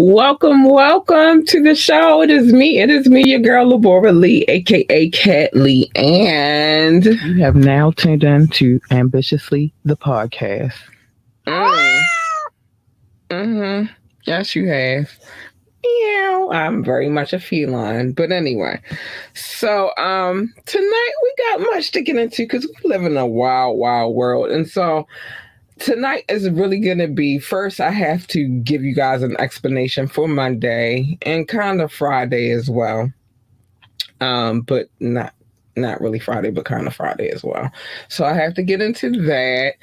Welcome to the show. It is me, your girl Labora Lee, aka Cat Lee, and You have now tuned in to Ambitiously the podcast. mm, yes, you have. Yeah, I'm very much a feline, but anyway. So, tonight we got much to get into because we live in a wild, wild world, and so tonight is really going to be first. I have to give you guys an explanation for Monday and kind of Friday as well. But not really Friday, but kind of Friday as well. So I have to get into that,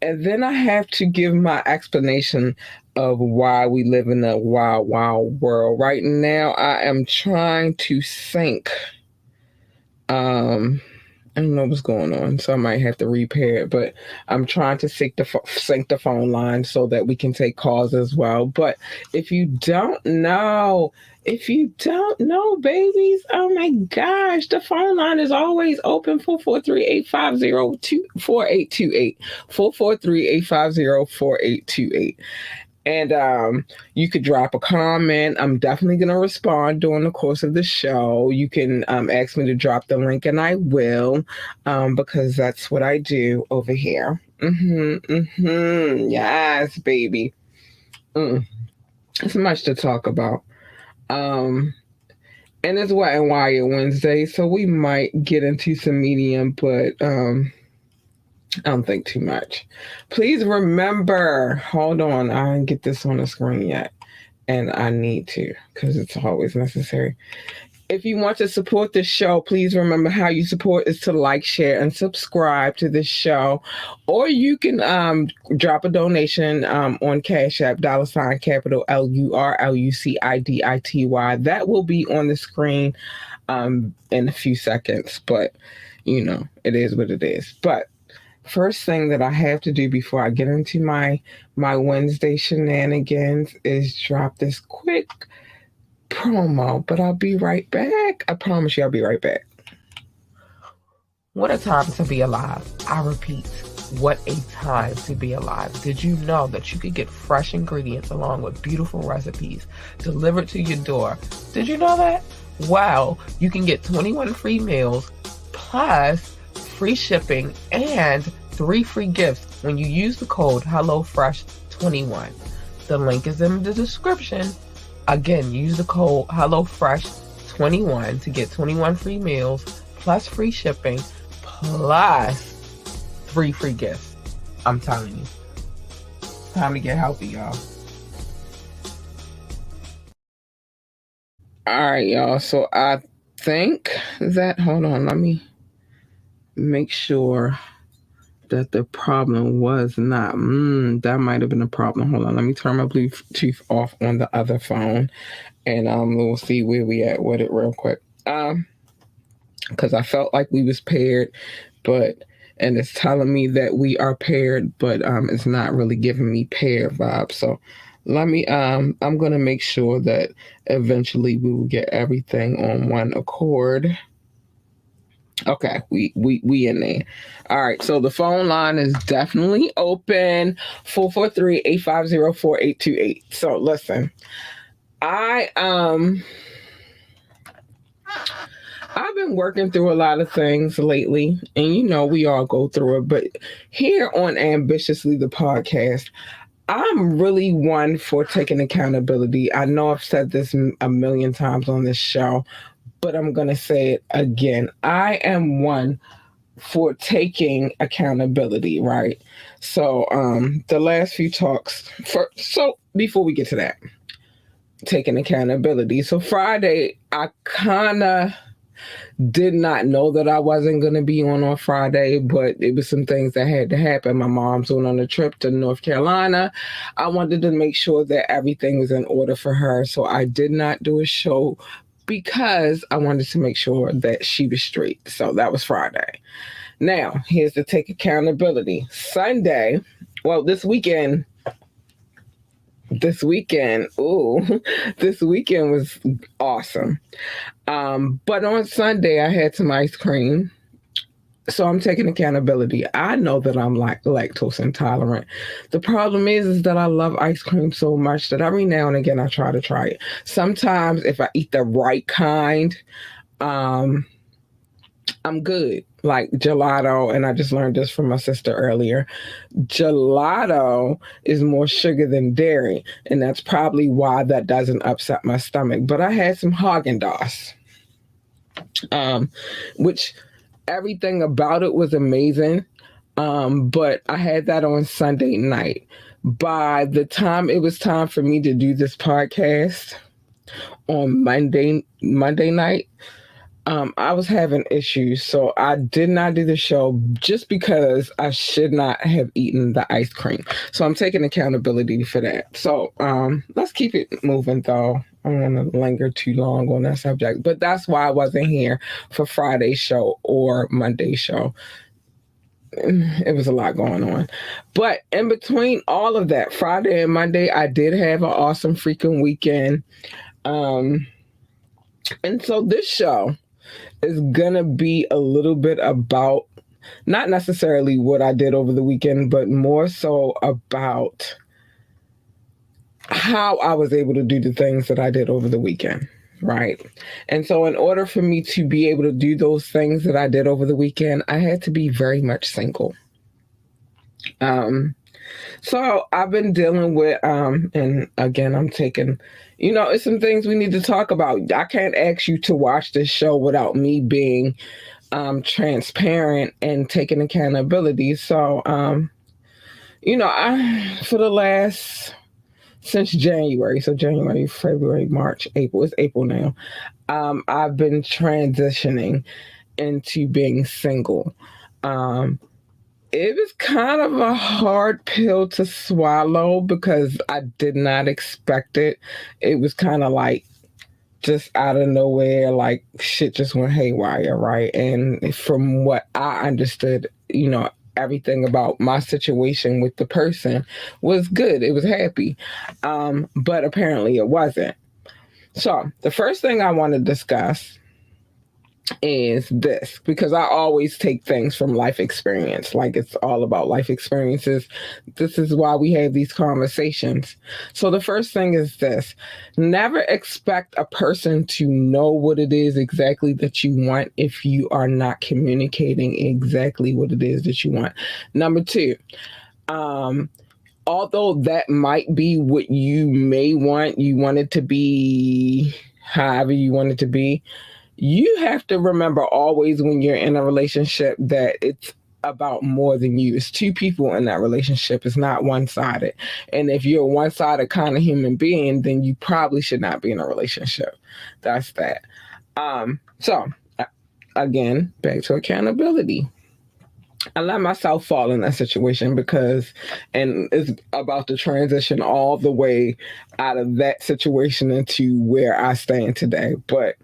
and then I have to give my explanation of why we live in a wild, wild world. Right now, I am trying to think. I don't know what's going on, so I might have to repair it. But I'm trying to sync the phone line so that we can take calls as well. But if you don't know, babies, oh my gosh, the phone line is always open 443-850-4828. 443-850-4828. And you could drop a comment. I'm definitely going to respond during the course of the show. You can ask me to drop the link, and I will, because that's what I do over here. Yes, baby. It's much to talk about. And it's Wet and Wired Wednesday, so we might get into some medium, but I don't think too much. Please remember, hold on, I didn't get this on the screen yet, and I need to because it's always necessary. If you want to support this show, please remember how you support is to like, share, and subscribe to this show. Or you can drop a donation on Cash App, $ capital LURLUCIDITY. That will be on the screen in a few seconds, but it is what it is. But first thing that I have to do before I get into my Wednesday shenanigans is drop this quick promo, but I'll be right back. I promise you I'll be right back. What a time to be alive. I repeat, what a time to be alive. Did you know that you could get fresh ingredients along with beautiful recipes delivered to your door? Did you know that? Wow, you can get 21 free meals plus free shipping and 3 free gifts when you use the code HelloFresh21. The link is in the description. Again, use the code HelloFresh21 to get 21 free meals plus free shipping plus 3 free gifts. I'm telling you, it's time to get healthy, y'all. All right, y'all. So I think that, hold on, let me make sure that the problem was not, that might have been a problem. Hold on, let me turn my Bluetooth off on the other phone, and we'll see where we at with it real quick. Because I felt like we was paired, and it's telling me that we are paired, but it's not really giving me pair vibes. So let me, I'm gonna make sure that eventually we will get everything on one accord. Okay, we in there. All right, so the phone line is definitely open. 443-850-4828. So listen, I've been working through a lot of things lately, and we all go through it. But here on Ambitiously the podcast, I'm really one for taking accountability. I know I've said this a million times on this show, but I'm going to say it again. I am one for taking accountability, right? So, the last few talks, so before we get to that, taking accountability. So Friday, I kind of did not know that I wasn't going to be on Friday, but it was some things that had to happen. My mom's went on a trip to North Carolina. I wanted to make sure that everything was in order for her, so I did not do a show because I wanted to make sure that she was straight. So that was Friday. Now, here's to take accountability. Sunday, well, this weekend, this weekend was awesome. But on Sunday, I had some ice cream. So I'm taking accountability. I know that I'm like lactose intolerant. The problem is that I love ice cream so much that every now and again I try it. Sometimes if I eat the right kind, um, I'm good. Like gelato, and I just learned this from my sister earlier. Gelato is more sugar than dairy, and that's probably why that doesn't upset my stomach. But I had some Haagen Dazs, um, which everything about it was amazing. But I had that on Sunday night. By the time it was time for me to do this podcast on Monday night, I was having issues, so I did not do the show just because I should not have eaten the ice cream. So I'm taking accountability for that. So let's keep it moving, though. I don't want to linger too long on that subject, but that's why I wasn't here for Friday's show or Monday's show. It was a lot going on. But in between all of that, Friday and Monday, I did have an awesome freaking weekend. Um, and so this show is gonna be a little bit about not necessarily what I did over the weekend, but more so about how I was able to do the things that I did over the weekend. Right. And so, in order for me to be able to do those things that I did over the weekend, I had to be very much single. Um, so I've been dealing with, and again, I'm taking, it's some things we need to talk about. I can't ask you to watch this show without me being transparent and taking accountability. So, for the last, since January, so January, February, March, April, it's April now, I've been transitioning into being single. It was kind of a hard pill to swallow because I did not expect it. It was kind of like just out of nowhere, like shit just went haywire, right? And from what I understood, everything about my situation with the person was good. It was happy. But apparently it wasn't. So the first thing I want to discuss is this, because I always take things from life experience, like it's all about life experiences. This is why we have these conversations. So the first thing is this: never expect a person to know what it is exactly that you want if you are not communicating exactly what it is that you want. Number two, although that might be what you may want, you want it to be however you want it to be, you have to remember always when you're in a relationship that it's about more than you. It's two people in that relationship. It's not one-sided. And if you're a one-sided kind of human being, then you probably should not be in a relationship. That's that. So again, back to accountability. I let myself fall in that situation because, and it's about to transition all the way out of that situation into where I stand today. But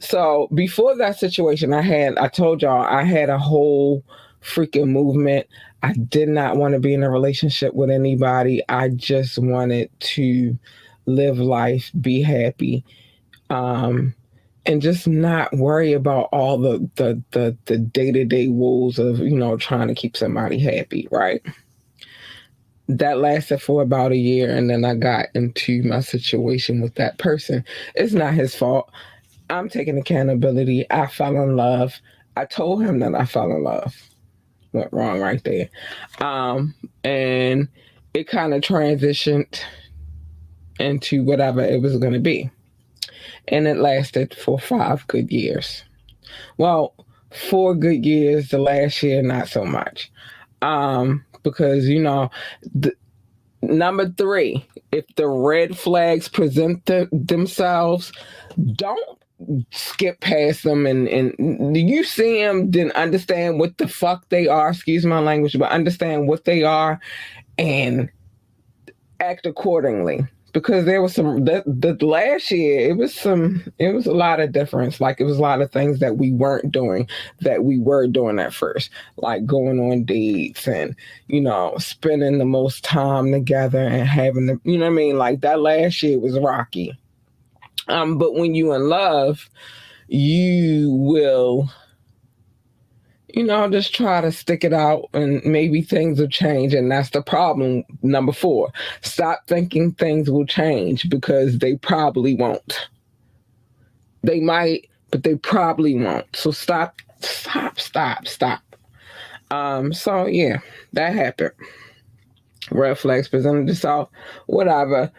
so before that situation, I told y'all I had a whole freaking movement. I did not want to be in a relationship with anybody. I just wanted to live life, be happy, and just not worry about all the day-to-day woes of, trying to keep somebody happy, right? That lasted for about a year, and then I got into my situation with that person. It's not his fault. I'm taking accountability. I fell in love. I told him that I fell in love. Went wrong right there. And it kind of transitioned into whatever it was going to be. And it lasted for 5 good years. Well, 4 good years. The last year, not so much. Because, number 3, if the red flags present themselves, don't skip past them and you see them, then understand what the fuck they are, excuse my language, but understand what they are and act accordingly. Because there was the last year, it was a lot of difference. Like, it was a lot of things that we weren't doing that we were doing at first, like going on dates and, spending the most time together and having the, you know what I mean? Like, that last year was rocky. But when you in love, you will just try to stick it out and maybe things will change. And that's the problem. Number 4, stop thinking things will change because they probably won't. They might, but they probably won't. So stop. So yeah, that happened. Red flags presented itself, whatever.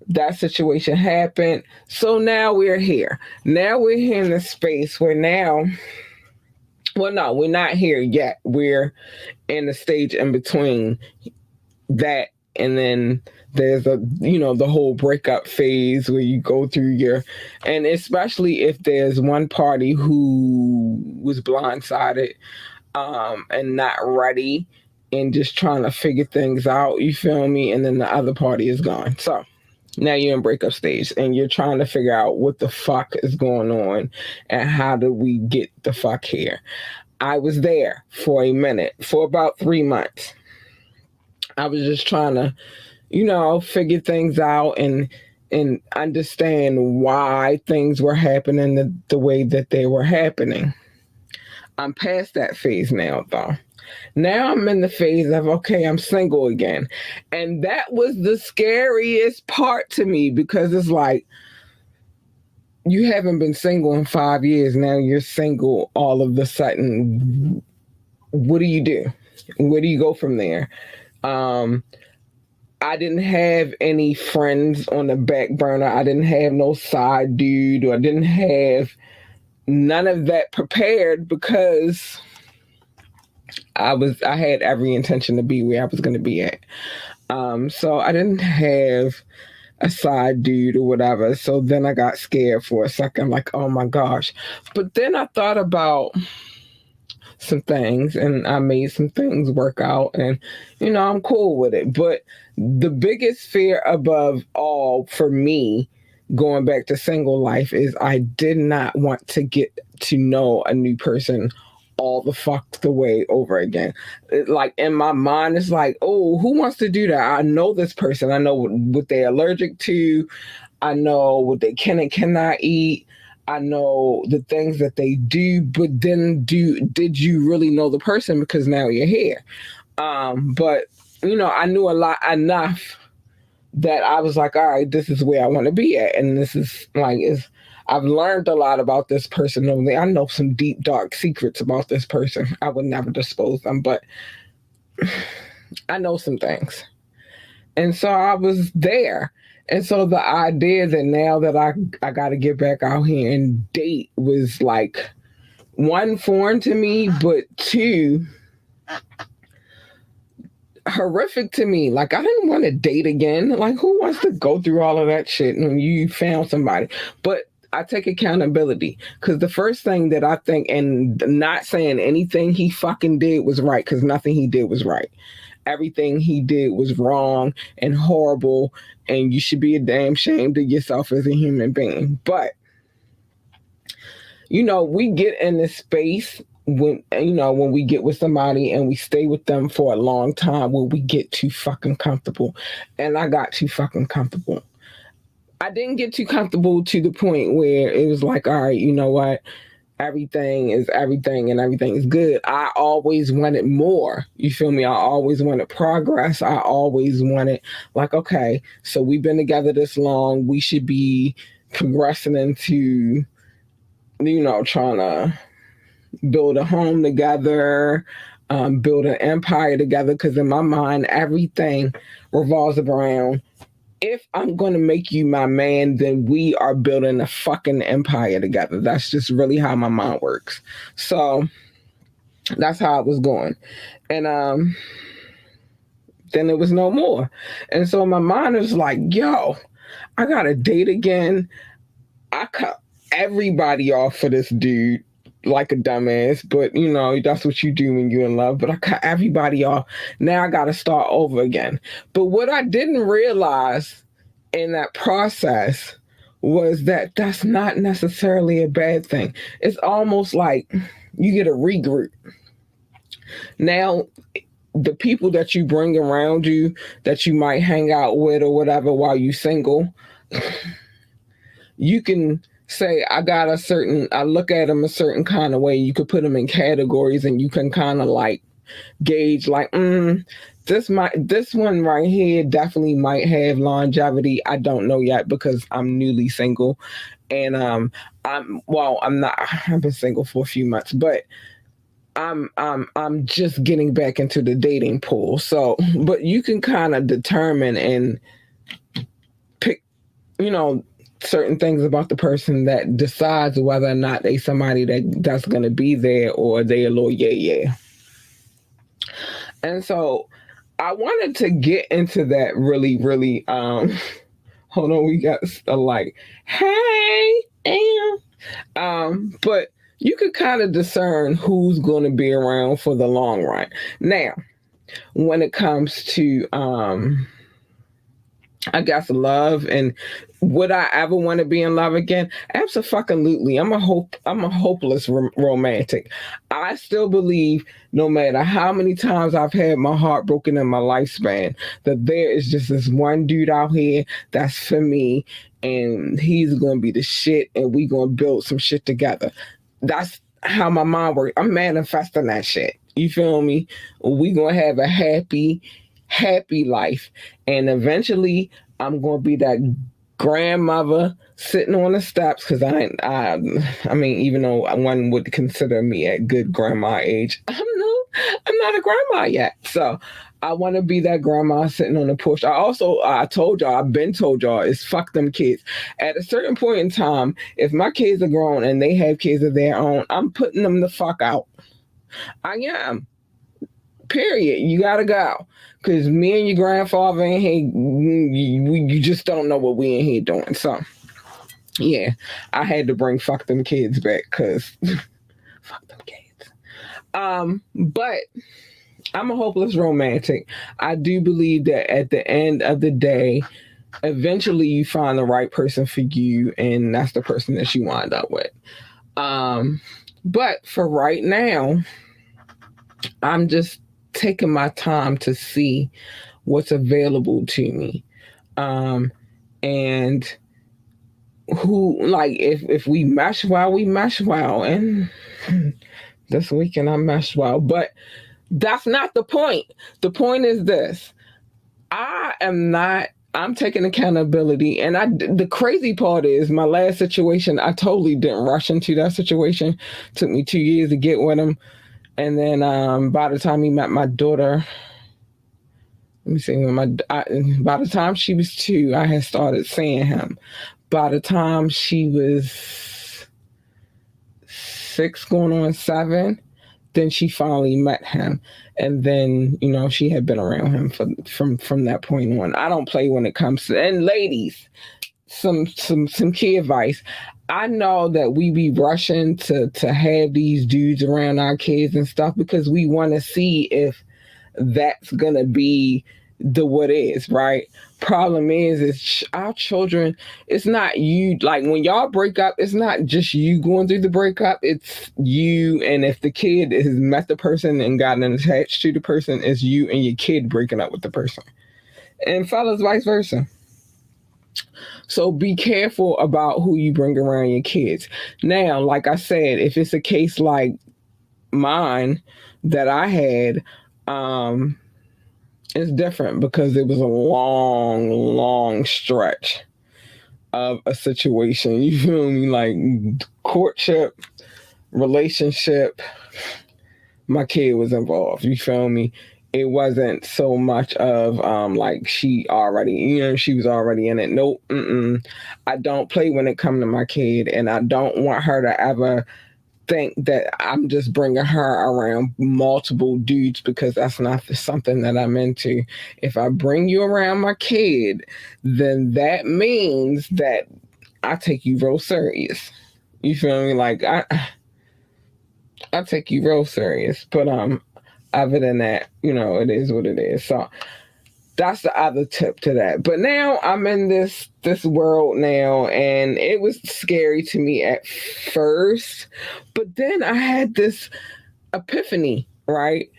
That situation happened. So now we're here. Now we're here in the space where now, well, no, we're not here yet. We're in the stage in between that and then there's the whole breakup phase where you go through and especially if there's one party who was blindsided and not ready and just trying to figure things out, you feel me? And then the other party is gone. So now you're in breakup stage and you're trying to figure out what the fuck is going on and how do we get the fuck here. I was there for a minute, for about 3 months. I was just trying to, figure things out and understand why things were happening the way that they were happening. I'm past that phase now, though. Now I'm in the phase of, okay, I'm single again. And that was the scariest part to me because it's like, you haven't been single in 5 years. Now you're single all of a sudden. What do you do? Where do you go from there? I didn't have any friends on the back burner. I didn't have no side dude, or I didn't have none of that prepared because I had every intention to be where I was going to be at. So I didn't have a side dude or whatever. So then I got scared for a second. I'm like, oh my gosh. But then I thought about some things and I made some things work out and, I'm cool with it. But the biggest fear above all for me going back to single life is I did not want to get to know a new person all the fuck the way over again. Like in my mind, it's like, oh, who wants to do that? I know this person. I know what they're allergic to. I know what they can and cannot eat. I know the things that they do, but then did you really know the person because now you're here? But I knew a lot enough that I was like, all right, this is where I want to be at. And this is like, I've learned a lot about this person. I know some deep, dark secrets about this person. I would never disclose them, but I know some things. And so I was there. And so the idea that now that I got to get back out here and date was like, 1, foreign to me, but 2, horrific to me. Like, I didn't want to date again. Like, who wants to go through all of that shit when you found somebody? But I take accountability because the first thing that I think, and not saying anything he fucking did was right, because nothing he did was right. Everything he did was wrong and horrible, and you should be a damn ashamed of yourself as a human being. But, we get in this space when we get with somebody and we stay with them for a long time where we get too fucking comfortable. And I got too fucking comfortable. I didn't get too comfortable to the point where it was like, all right, you know what? Everything is everything and everything is good. I always wanted more. You feel me? I always wanted progress. I always wanted, like, okay, so we've been together this long. We should be progressing into, trying to build a home together, build an empire together. Because in my mind, everything revolves around, if I'm going to make you my man, then we are building a fucking empire together. That's just really how my mind works. So that's how it was going. And then there was no more. And so my mind was like, yo, I got to date again. I cut everybody off for this dude like a dumbass, but that's what you do when you're in love. But I cut everybody off. Now I got to start over again. But what I didn't realize in that process was that that's not necessarily a bad thing. It's almost like you get a regroup. Now, the people that you bring around you that you might hang out with or whatever while you're single, you can say I look at them a certain kind of way. You could put them in categories, and you can kind of like gauge like, this one right here definitely might have longevity. I don't know yet because I'm newly single, and I'm not. I've been single for a few months, but I'm just getting back into the dating pool. So, but you can kind of determine and pick, certain things about the person that decides whether or not they somebody that's going to be there, or they a little yeah. And so I wanted to get into that really, really. Hold on, we got a like, hey, but you could kind of discern who's going to be around for the long run. Now, when it comes to, I guess, love, and would I ever want to be in love again? Absolutely. I'm a hopeless romantic. I still believe, no matter how many times I've had my heart broken in my lifespan, that there is just this one dude out here that's for me, and he's gonna be the shit, and we gonna build some shit together. That's how my mind works. I'm manifesting that shit. You feel me? We gonna have a happy life, and eventually I'm gonna be that grandmother sitting on the steps, because I mean, even though one would consider me at good grandma age, I'm not a grandma yet. So I want to be that grandma sitting on the porch. I've been told y'all, is fuck them kids. At a certain point in time, if my kids are grown and they have kids of their own, I'm putting them the fuck out. I am. Period. You gotta go. Because me and your grandfather in here, you just don't know what we in here doing. So, yeah, I had to bring fuck them kids back, because fuck them kids. But I'm a hopeless romantic. I do believe that at the end of the day, eventually you find the right person for you, and that's the person that you wind up with. But for right now, I'm just taking my time to see what's available to me. And who, like, if we mesh well, we mesh well. And this weekend I meshed well. But that's not the point. The point is this. I'm taking accountability. And the crazy part is, my last situation, I totally didn't rush into that situation. It took me 2 years to get with him. And then by the time he met my daughter, let me see, by the time she was 2, I had started seeing him. By the time she was 6 going on 7, then she finally met him. And then, she had been around him from that point on. I don't play when it comes to, and ladies, some key advice. I know that we be rushing to have these dudes around our kids and stuff, because we want to see if that's gonna be what is, right? Problem is our children. It's not you. Like, when y'all break up, it's not just you going through the breakup. It's you, and if the kid has met the person and gotten attached to the person, it's you and your kid breaking up with the person, and fellas, vice versa. So be careful about who you bring around your kids. Now, like I said, if it's a case like mine that I had, it's different, because it was a long stretch of a situation. You feel me? Like, courtship, relationship, my kid was involved. You feel me? It wasn't so much of like she was already in it. Nope. I don't play when it comes to my kid, and I don't want her to ever think that I'm just bringing her around multiple dudes, because that's not something that I'm into. If I bring you around my kid, then that means that I take you real serious. You feel me? Like, I take you real serious. But other than that, it is what it is. So that's the other tip to that. But now I'm in this world now, and it was scary to me at first, but then I had this epiphany, right?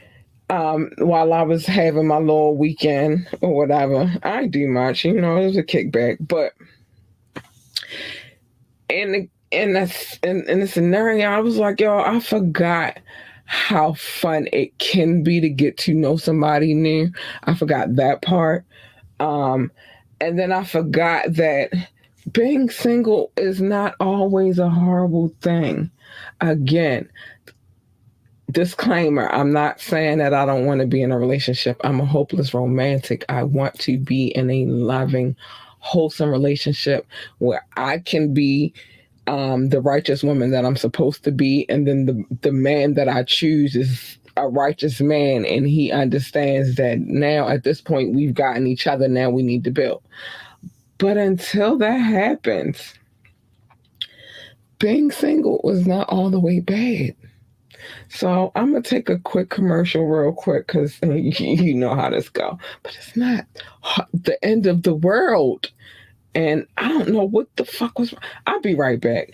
While I was having my little weekend or whatever. I didn't do much, it was a kickback, but in the scenario, I was like, yo, I forgot how fun it can be to get to know somebody new. I forgot that part. Um, and then I forgot that being single is not always a horrible thing. Again, disclaimer, I'm not saying that I don't want to be in a relationship. I'm a hopeless romantic. I want to be in a loving, wholesome relationship where I can be the righteous woman that I'm supposed to be, and then the man that I choose is a righteous man, and he understands that now at this point we've gotten each other. Now we need to build. But until that happens, being single was not all the way bad. So I'm gonna take a quick commercial real quick because you know how this go. But it's not the end of the world. And I don't know what the fuck was. I'll be right back.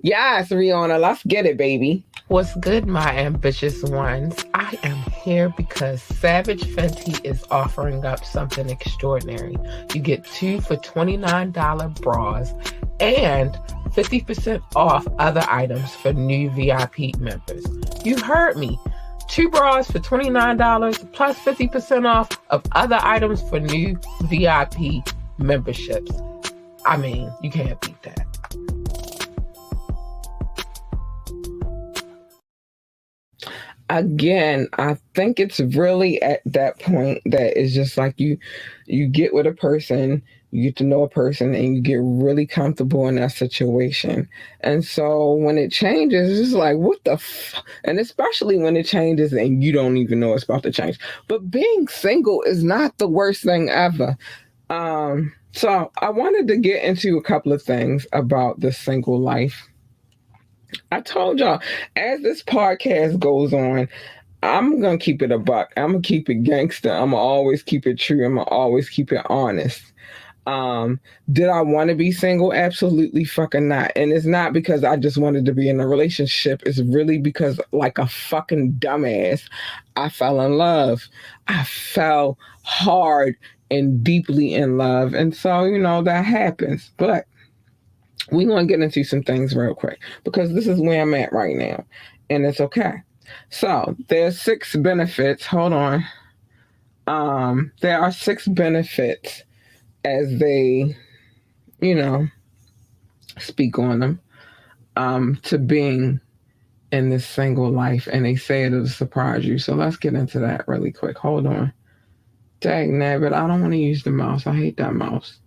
Yes, Rihanna, let's get it, baby. What's good, my ambitious ones? I am here because Savage Fenty is offering up something extraordinary. You get 2 for $29 bras and 50% off other items for new VIP members. You heard me. 2 bras for $29 plus 50% off of other items for new VIP memberships. I mean, you can't beat that. Again, I think it's really at that point that it's just like you get with a person, you get to know a person, and you get really comfortable in that situation. And so when it changes, it's like, what the and especially when it changes and you don't even know it's about to change. But being single is not the worst thing ever. So I wanted to get into a couple of things about the single life. I told y'all, as this podcast goes on, I'm going to keep it a buck. I'm going to keep it gangster. I'm going to always keep it true. I'm going to always keep it honest. Did I want to be single? Absolutely fucking not. And it's not because I just wanted to be in a relationship. It's really because, like a fucking dumbass, I fell in love. I fell hard and deeply in love. And so, that happens. But we're going to get into some things real quick because this is where I'm at right now. And it's okay. So there's 6 benefits. Hold on. There are 6 benefits as they, speak on them, to being in this single life. And they say it'll surprise you. So let's get into that really quick. Hold on. Dang, nabbit, I don't want to use the mouse. I hate that mouse.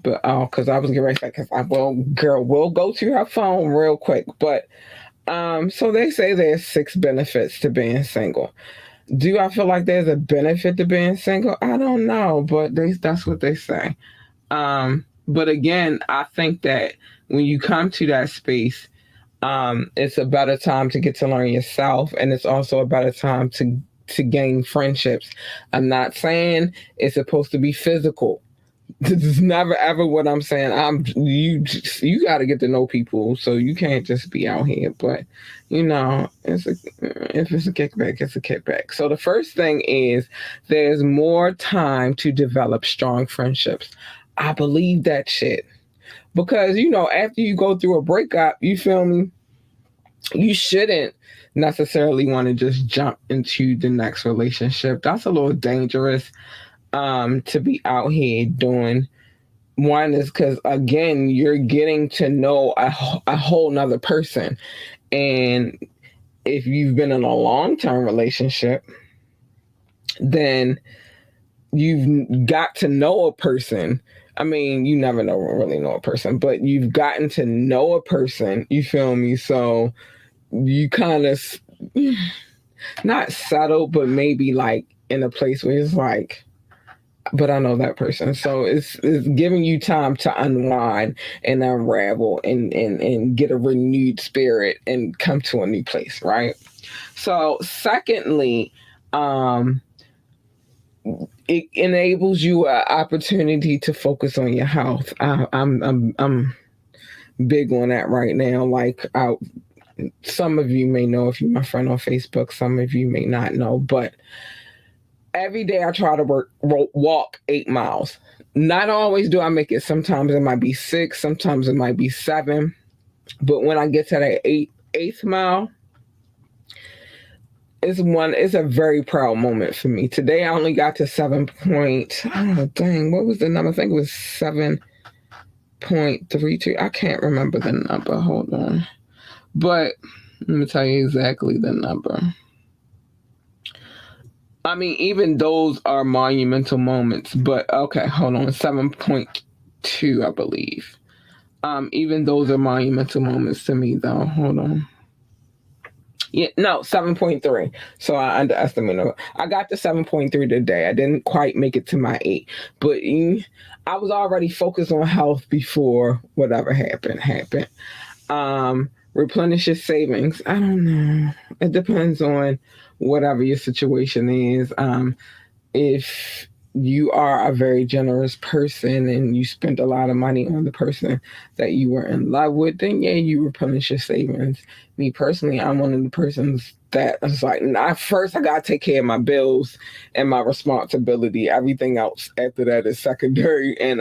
But because I was getting ready to say, because girl will go to her phone real quick. But so they say there's 6 benefits to being single. Do I feel like there's a benefit to being single? I don't know, but that's what they say. But again, I think that when you come to that space, it's a better time to get to learn yourself, and it's also a better time to gain friendships. I'm not saying it's supposed to be physical. This is never ever what I'm saying. You got to get to know people, so you can't just be out here. But if it's a kickback, it's a kickback. So the first thing is there's more time to develop strong friendships. I believe that shit because after you go through a breakup, you feel me. You shouldn't necessarily want to just jump into the next relationship. That's a little dangerous. To be out here doing. One is because, again, you're getting to know a whole nother person. And if you've been in a long-term relationship, then you've got to know a person. I mean, you never really know a person, but you've gotten to know a person, you feel me? So you kind of not settle, but maybe like in a place where it's like, but I know that person. So it's giving you time to unwind and unravel and get a renewed spirit and come to a new place, right? So secondly, it enables you an opportunity to focus on your health. I'm big on that right now. Like some of you may know if you're my friend on Facebook, some of you may not know, but every day I try to walk 8 miles. Not always do I make it. Sometimes it might be 6, sometimes it might be 7. But when I get to that eighth mile, it's a very proud moment for me. Today I only got to 7 point, oh dang, what was the number? I think it was 7.32. I can't remember the number. Hold on. But let me tell you exactly the number. I mean, even those are monumental moments, but okay, hold on. 7.2, I believe. Even those are monumental moments to me though. Hold on. Yeah, no, 7.3. So I underestimated. I got to 7.3 today. I didn't quite make it to my 8, but I was already focused on health before whatever happened. Replenish your savings. I don't know. It depends on whatever your situation is. If you are a very generous person and you spent a lot of money on the person that you were in love with, then yeah, you replenish your savings. Me personally, I'm one of the persons that is like, first I gotta take care of my bills and my responsibility. Everything else after that is secondary. And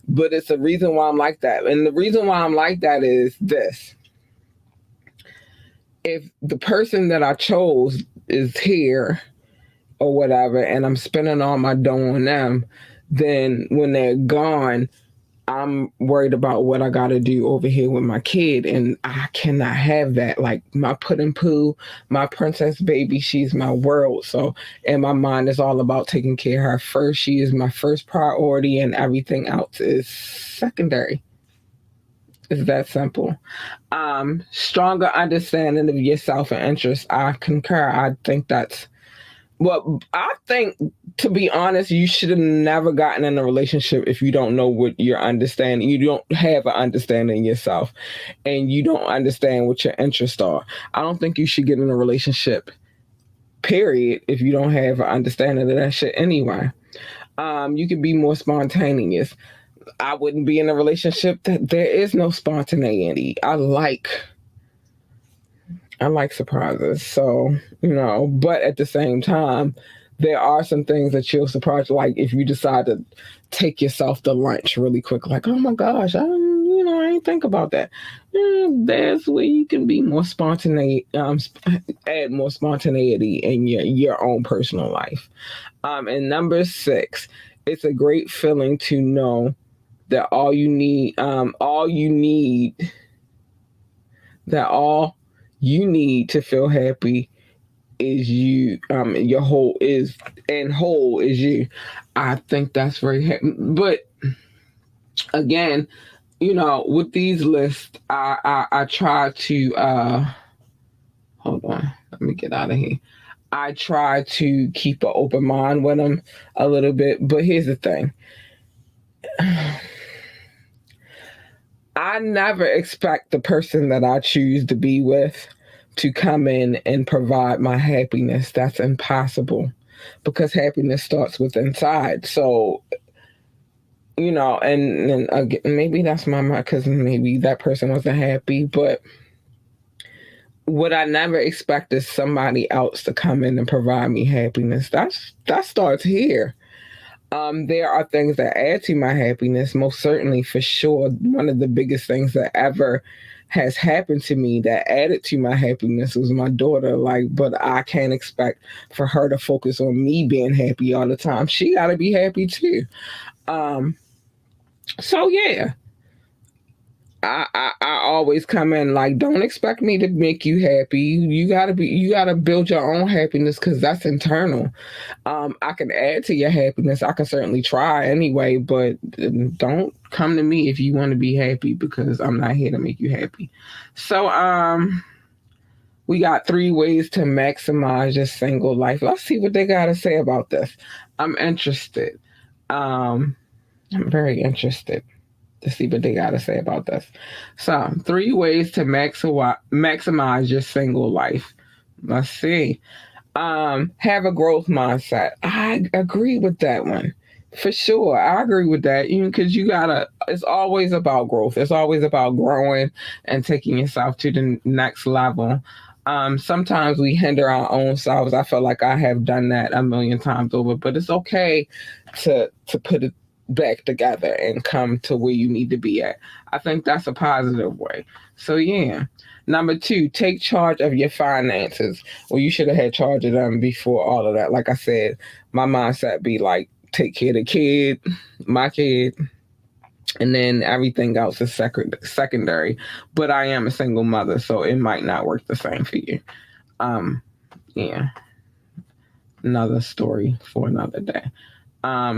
but it's a reason why I'm like that. And the reason why I'm like that is this. If the person that I chose is here or whatever, and I'm spending all my dough on them, then when they're gone, I'm worried about what I got to do over here with my kid, and I cannot have that. Like my pudding poo, my princess baby, she's my world. So, and my mind is all about taking care of her first. She is my first priority, and everything else is secondary. It's that simple. Stronger understanding of yourself and interest. I concur. I think that's well, I think, to be honest, you should have never gotten in a relationship if you don't know what you're understanding. You don't have an understanding of yourself and you don't understand what your interests are. I don't think you should get in a relationship, period, if you don't have an understanding of that shit anyway. You can be more spontaneous. I wouldn't be in a relationship that there is no spontaneity. I like surprises. So, but at the same time, there are some things that you'll surprise, like if you decide to take yourself to lunch really quick, like, oh my gosh, I didn't think about that. That's where you can be more spontaneous, add more spontaneity in your own personal life. And number 6, it's a great feeling to know that all you need to feel happy is you. Your whole is you. I think that's very happy. But again, with these lists, I try to hold on. Let me get out of here. I try to keep an open mind with them a little bit. But here's the thing. I never expect the person that I choose to be with to come in and provide my happiness. That's impossible because happiness starts with inside. So, and again, maybe that's my mind because maybe that person wasn't happy. But what I never expect is somebody else to come in and provide me happiness. That starts here. There are things that add to my happiness, most certainly, for sure. One of the biggest things that ever has happened to me that added to my happiness was my daughter. But I can't expect for her to focus on me being happy all the time. She got to be happy too. So yeah. I always come in like, don't expect me to make you happy. You gotta build your own happiness because that's internal. I can add to your happiness. I can certainly try anyway, but don't come to me if you want to be happy because I'm not here to make you happy. So we got 3 ways to maximize your single life. Let's see what they gotta say about this. I'm interested. I'm very interested to see what they got to say about this. So, 3 ways to maximize your single life. Let's see. Have a growth mindset. I agree with that one. For sure. I agree with that. Because it's always about growth. It's always about growing and taking yourself to the next level. Sometimes we hinder our own selves. I feel like I have done that a million times over, but it's okay to put back together and come to where you need to be at. I think that's a positive way. So yeah. Number two, take charge of your finances. Well, you should have had charge of them before all of that. Like I said, my mindset be like, take care of the kid, my kid, and then everything else is secondary. But I am a single mother, so it might not work the same for you. Um, yeah, another story for another day.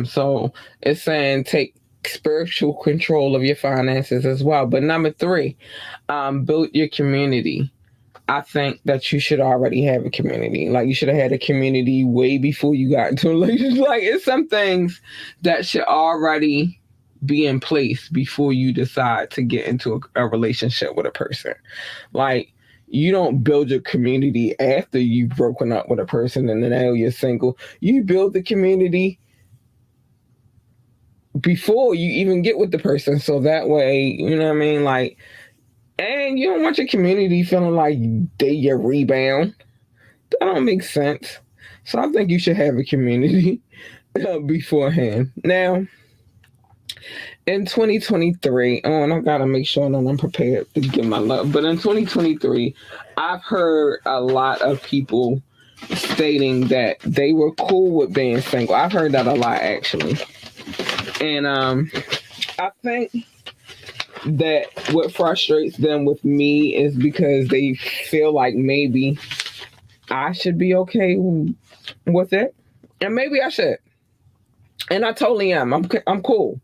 So it's saying take spiritual control of your finances as well. But number three, build your community. I think that you should already have a community. Like you should have had a community way before you got into a relationship. Like it's some things that should already be in place before you decide to get into a relationship with a person. Like you don't build your community after you've broken up with a person and then now you're single. You build the community before you even get with the person. So that way, you know what I mean? Like, and you don't want your community feeling like they your rebound. That don't make sense. So I think you should have a community beforehand. Now, in 2023, oh, and I gotta make sure that I'm prepared to give my love. But in 2023, I've heard a lot of people stating that they were cool with being single. I've heard that a lot actually. And I think that what frustrates them with me is because they feel like maybe I should be okay with it, and maybe I should. And I totally am. I'm cool.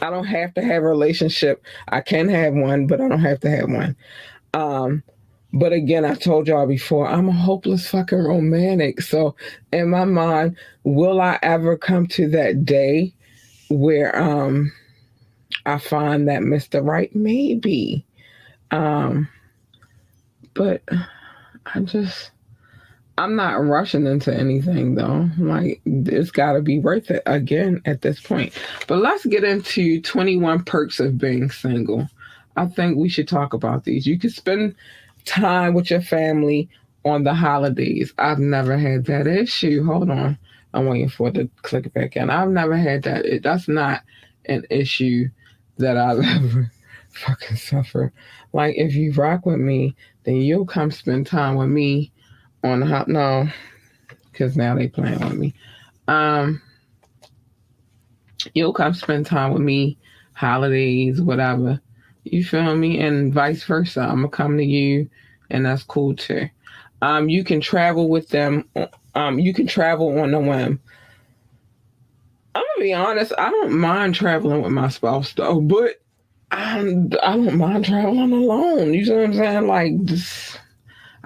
I don't have to have a relationship. I can have one, but I don't have to have one. But again, I told y'all before, I'm a hopeless fucking romantic. So in my mind, will I ever come to that day where I find that Mr. Right? Maybe. But I'm not rushing into anything though. Like it's gotta be worth it again at this point. But let's get into 21 perks of being single. I think we should talk about these. You can spend time with your family on the holidays. I've never had that issue. Hold on. I'm waiting for it to click back in. I've never had that. That's not an issue that I've ever fucking suffered. Like if you rock with me, then you'll come spend time with me on the no, because now they playing with me. You'll come spend time with me, holidays, whatever. You feel me? And vice versa. I'm gonna come to you, and that's cool too. You can travel with them. You can travel on a whim. I'm gonna be honest. I don't mind traveling with my spouse though, but I don't mind traveling alone. You see what I'm saying? Like this,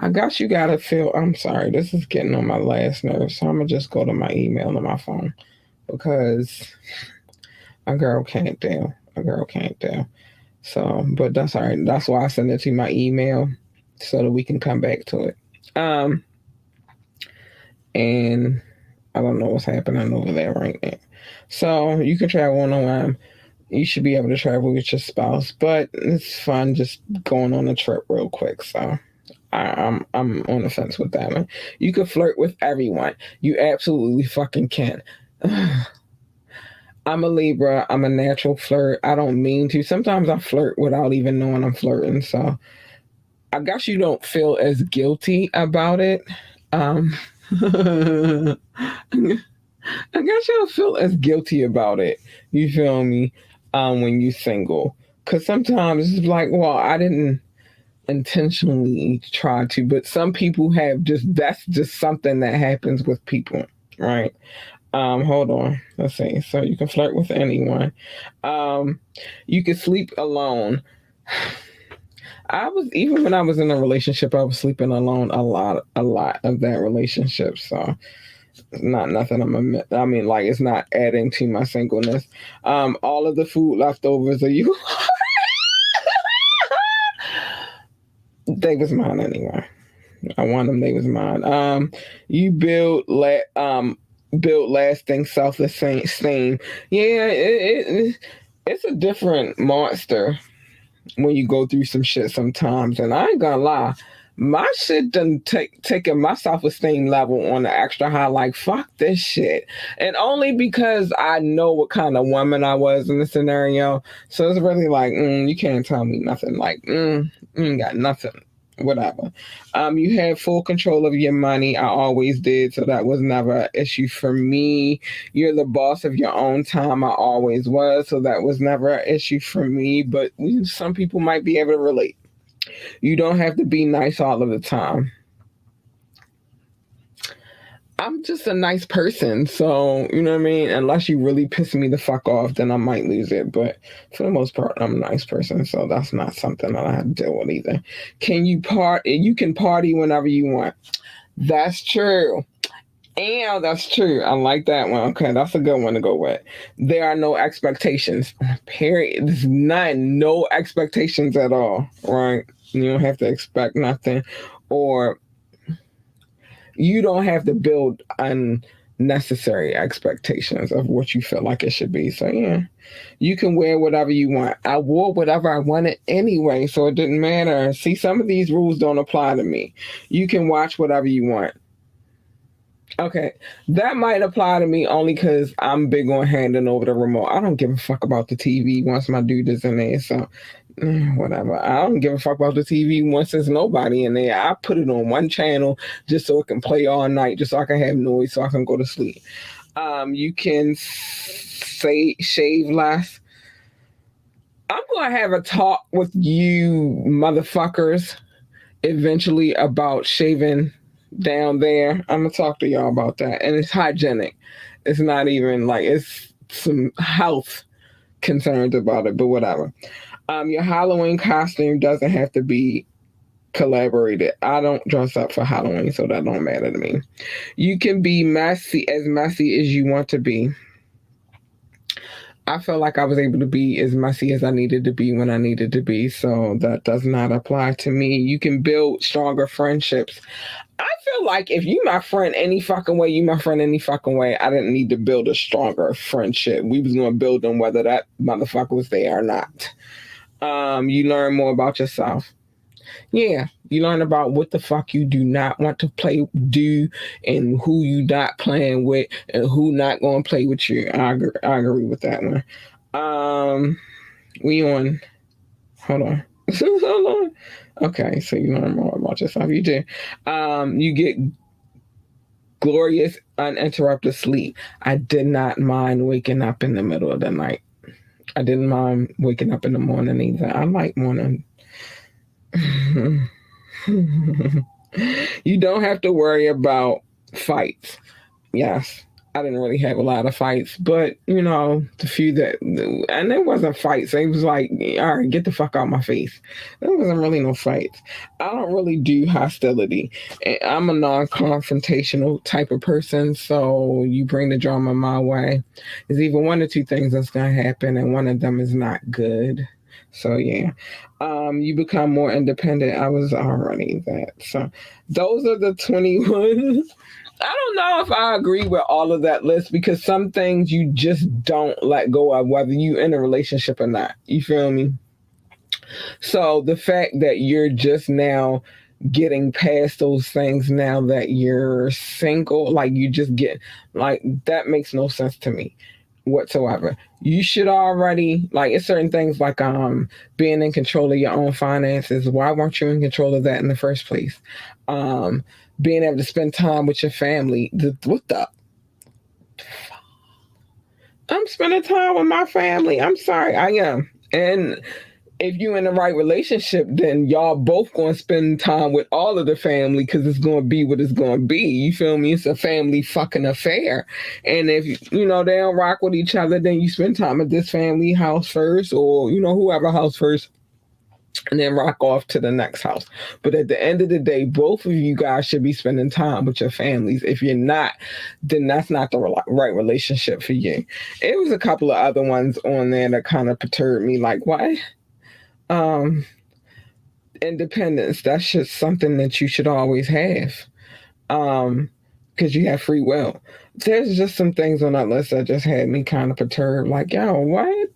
I guess you gotta feel. I'm sorry. This is getting on my last nerve, so I'm gonna just go to my email on my phone because a girl can't deal. A girl can't deal. So, but that's all right. That's why I send it to my email so that we can come back to it. And I don't know what's happening over there right now. So you can travel on a whim. You should be able to travel with your spouse, but it's fun just going on a trip real quick. So I'm on the fence with that one. You can flirt with everyone. You absolutely fucking can. I'm a Libra. I'm a natural flirt. I don't mean to. Sometimes I flirt without even knowing I'm flirting. So I guess you don't feel as guilty about it. I guess you don't feel as guilty about it. You feel me? When you're single. Because sometimes it's like, well, I didn't intentionally try to, but some people have that's just something that happens with people, right? Hold on. Let's see. So you can flirt with anyone. You can sleep alone. Even when I was in a relationship, I was sleeping alone a lot of that relationship. So it's not nothing I mean, like it's not adding to my singleness. All of the food leftovers are you. They was mine anyway. I want them. They was mine. You build lasting self-esteem. Yeah, it's a different monster when you go through some shit sometimes. And I ain't gonna lie, my shit done taken my self-esteem level on the extra high. Like, fuck this shit. And only because I know what kind of woman I was in the scenario. So it's really like, you can't tell me nothing. Like, you ain't got nothing. Whatever. You had full control of your money. I always did, so that was never an issue for me. You're the boss of your own time. I always was, so that was never an issue for me. But some people might be able to relate. You don't have to be nice all of the time. I'm just a nice person, so you know what I mean? Unless you really piss me the fuck off, then I might lose it. But for the most part, I'm a nice person, so that's not something that I have to deal with either. Can you party? You can party whenever you want. That's true. And that's true. I like that one. Okay, that's a good one to go with. There are no expectations. Period. There's none. No expectations at all. Right? You don't have to expect nothing. Or you don't have to build unnecessary expectations of what you feel like it should be. So yeah, you can wear whatever you want. I wore whatever I wanted anyway, so it didn't matter. See, some of these rules don't apply to me. You can watch whatever you want. Okay, that might apply to me only because I'm big on handing over the remote. I don't give a fuck about the TV once my dude is in there. So whatever. I don't give a fuck about the TV once there's nobody in there. I put it on one channel just so it can play all night, just so I can have noise, so I can go to sleep. You can shave less. I'm gonna have a talk with you motherfuckers eventually about shaving down there. I'm gonna talk to y'all about that, and it's hygienic. It's not even like it's some health concerns about it, but whatever. Your Halloween costume doesn't have to be collaborated. I don't dress up for Halloween, so that don't matter to me. You can be messy as you want to be. I felt like I was able to be as messy as I needed to be when I needed to be, so that does not apply to me. You can build stronger friendships. I feel like if you my friend any fucking way, you my friend any fucking way, I didn't need to build a stronger friendship. We was going to build them whether that motherfucker was there or not. You learn more about yourself. Yeah, you learn about what the fuck you do not want to do and who you not playing with and who not going to play with you. I agree with that one. We on, hold on. Hold on. Okay, so you learn more about yourself. You do. You get glorious, uninterrupted sleep. I did not mind waking up in the middle of the night. I didn't mind waking up in the morning either. I like morning. You don't have to worry about fights. Yes, I didn't really have a lot of fights, but the few and there wasn't fights. It was like, all right, get the fuck out my face. There wasn't really no fights. I don't really do hostility. I'm a non-confrontational type of person, so you bring the drama my way. There's either one or two things that's gonna happen, and one of them is not good. So yeah, you become more independent. I was already that. So those are the 21. I don't know if I agree with all of that list because some things you just don't let go of, whether you in a relationship or not. You feel me? So the fact that you're just now getting past those things now that you're single, like you just get, like that makes no sense to me whatsoever. You should already, like, it's certain things like being in control of your own finances. Why weren't you in control of that in the first place? Being able to spend time with your family. What the? I'm spending time with my family. I'm sorry, I am. And if you're in the right relationship, then y'all both going to spend time with all of the family because it's going to be what it's going to be. You feel me? It's a family fucking affair. And if, they don't rock with each other, then you spend time at this family house first or, whoever house first. And then rock off to the next house. But at the end of the day, both of you guys should be spending time with your families. If you're not, then that's not the right relationship for you. It was a couple of other ones on there that kind of perturbed me. Like, what? Independence, that's just something that you should always have. Because you have free will. There's just some things on that list that just had me kind of perturbed. Like, yo, what?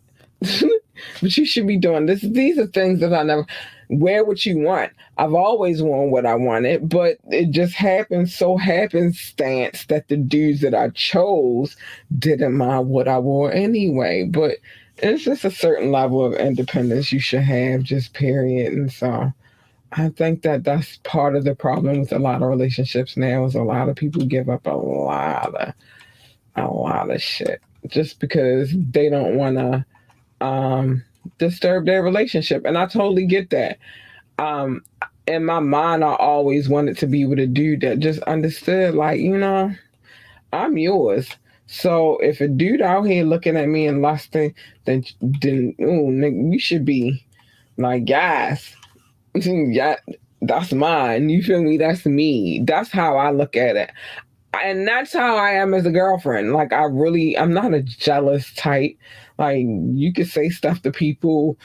But you should be doing this. These are things that I never wear what you want. I've always worn what I wanted, but it just happens so happenstance that the dudes that I chose didn't mind what I wore anyway. But it's just a certain level of independence you should have, just period. And so I think that that's part of the problem with a lot of relationships now is a lot of people give up a lot of shit just because they don't want to disturb their relationship. And I totally get that. Um, in my mind, I always wanted to be with a dude that just understood, like, I'm yours. So if a dude out here looking at me and lusting, then ooh, nigga, you should be like, yes, yeah, that's mine. You feel me? That's me. That's how I look at it. And that's how I am as a girlfriend. Like I'm not a jealous type. Like you could say stuff to people,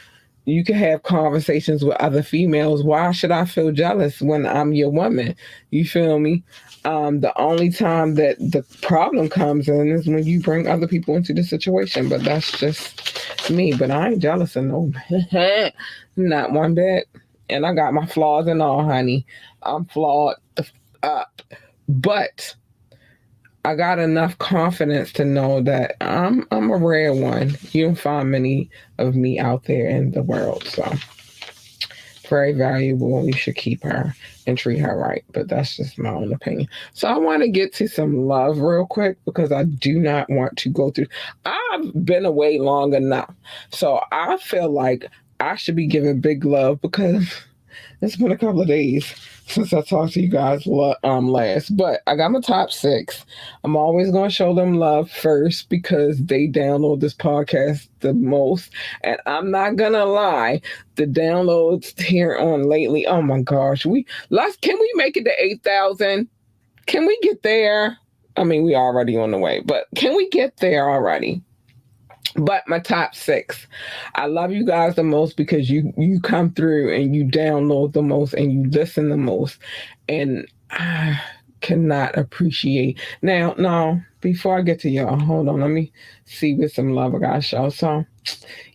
you could have conversations with other females. Why should I feel jealous when I'm your woman? You feel me? The only time that the problem comes in is when you bring other people into the situation. But that's just me. But I ain't jealous of no man. Not one bit. And I got my flaws and all, honey. I'm flawed up. But I got enough confidence to know that I'm a rare one. You don't find many of me out there in the world. So very valuable. You should keep her and treat her right. But that's just my own opinion. So I want to get to some love real quick because I do not want to go through. I've been away long enough. So I feel like I should be giving big love because it's been a couple of days since I talked to you guys last. But I got my top 6. I'm always going to show them love first because they download this podcast the most. And I'm not going to lie, the downloads here on lately, oh my gosh. Can we make it to 8,000? Can we get there? I mean, we already on the way, but can we get there already? But my top 6, I love you guys the most because you come through and you download the most and you listen the most. And I cannot appreciate. Now, before I get to y'all, hold on. Let me see with some love I got to show. So,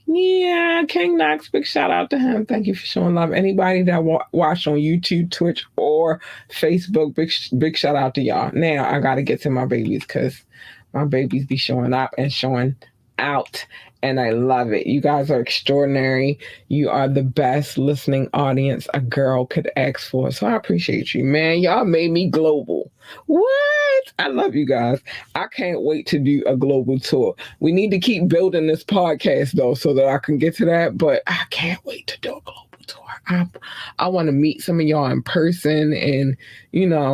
yeah, King Knox, big shout out to him. Thank you for showing love. Anybody that watch on YouTube, Twitch, or Facebook, big shout out to y'all. Now, I got to get to my babies because my babies be showing up and showing out, and I love it. You guys are extraordinary. You are the best listening audience a girl could ask for. So I appreciate you, man. Y'all made me global. What? I love you guys. I can't wait to do a global tour. We need to keep building this podcast though, so that I can get to that. But I can't wait to do a global tour. I want to meet some of y'all in person and,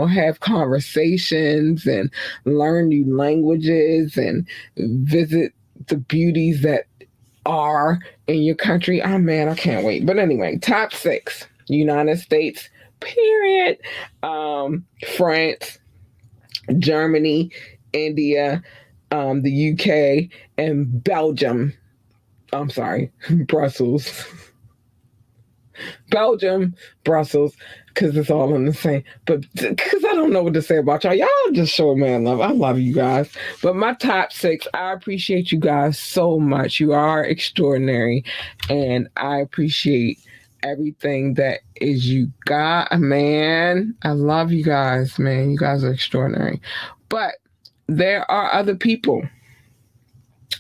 have conversations and learn new languages and visit the beauties that are in your country. Oh man, I can't wait. But anyway, top 6: United States, period. France, Germany, India, the UK, and Belgium. I'm sorry, Brussels. Belgium, Brussels, because it's all in the same. But because I don't know what to say about y'all. Y'all just show man love. I love you guys. But my top 6, I appreciate you guys so much. You are extraordinary. And I appreciate everything that is you got, man. I love you guys, man. You guys are extraordinary. But there are other people